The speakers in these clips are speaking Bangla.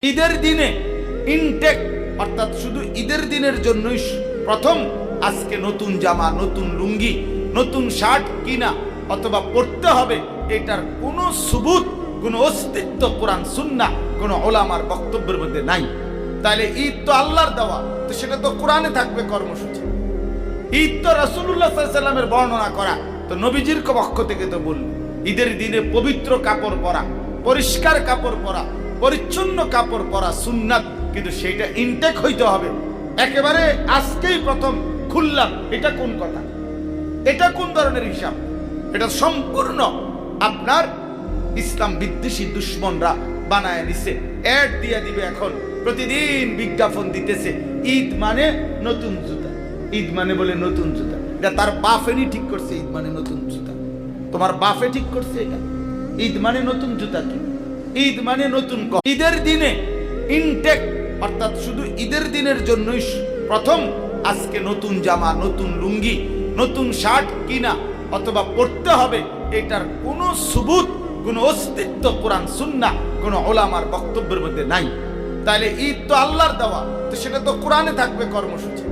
ঈদের দিনে ইনটেক অর্থাৎ শুধু ঈদের দিনের জন্যই প্রথম আজকে নতুন জামা, নতুন লুঙ্গি, নতুন শার্ট কিনা অথবা পড়তে হবে, এটার কোনো সুবুত, কোনো অস্তিত্ব কোরআন সুন্নাহ কোনো ওলামার বক্তব্যের মধ্যে নাই। তাহলে ঈদ তো আল্লাহর দেওয়া, তো সেটা তো কোরআনে থাকবে কর্মসূচি। ঈদ তো রাসূলুল্লাহ সাল্লাল্লাহু আলাইহি ওয়াসাল্লামের বর্ণনা করা, তো নবীজির পক্ষ থেকে তো বলল ঈদের দিনে পবিত্র কাপড় পরা, পরিষ্কার কাপড় পরা, পরিচ্ছন্ন কাপড় পরা সুন্নাত, কিন্তু সেটা ইনটেক হইতে হবে। একেবারে আজকেই প্রথম খুললাম, এটা কোন কথা? এটা কোন ধরনের হিসাব? এটা সম্পূর্ণ আপনার ইসলাম বিদ্বেষী দুশ্মনরা বানায় নিছে। অ্যাড দিয়ে দিবে, এখন প্রতিদিন বিজ্ঞাপন দিতেছে ঈদ মানে নতুন জুতা, ঈদ মানে বলে নতুন জুতা। এটা তার বাফেরই ঠিক করছে, ঈদ মানে নতুন জুতা। তোমার বাফে ঠিক করছে এটা। ঈদ মানে নতুন জুতা কি? ঈদ মানে নতুন। ঈদের দিনে ইনটেক অর্থাৎ শুধু ঈদের দিনের জন্যই প্রথম আজকে নতুন জামা, নতুন লুঙ্গি, নতুন শার্ট কিনা অথবা পড়তে হবে, এটার কোনো সুবুত, কোনো অস্তিত্ব কোরআন সুন্নাহ কোনো ওলামার বক্তব্যের মধ্যে নাই। তাহলে ঈদ তো আল্লাহর দেওয়া, তো সেটা তো কোরআনে থাকবে কর্মসূচি।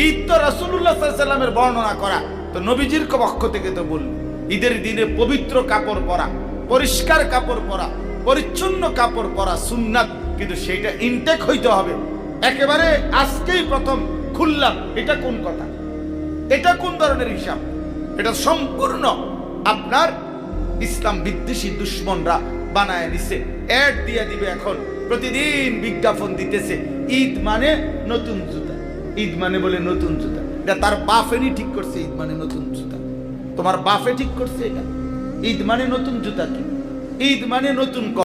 ঈদ তো রাসূলুল্লাহ সাল্লাল্লাহু আলাইহি ওয়াসাল্লামের বর্ণনা করা, তো নবীজির পক্ষ থেকে তো বলল ঈদের দিনে পবিত্র কাপড় পরা, পরিষ্কার কাপড় পরা, পরিচ্ছন্ন কাপড় পরা সুন্নাত, কিন্তু সেটা ইনটেক হইতে হবে। একেবারে আজকেই প্রথম খুললাম, এটা কোন কথা? এটা কোন ধরনের হিসাব? এটা সম্পূর্ণ আপনার ইসলাম বিদ্বেষী দুশ্মনরা বানায় নিছে। অ্যাড দিয়ে দিবে, এখন প্রতিদিন বিজ্ঞাপন দিতেছে ঈদ মানে নতুন জুতা, ঈদ মানে বলে নতুন জুতা। এটা তার বাফেরই ঠিক করছে, ঈদ মানে নতুন জুতা। তোমার বাফে ঠিক করছে এটা। ঈদ মানে নতুন জুতা কি? ঈদ মানে নতুন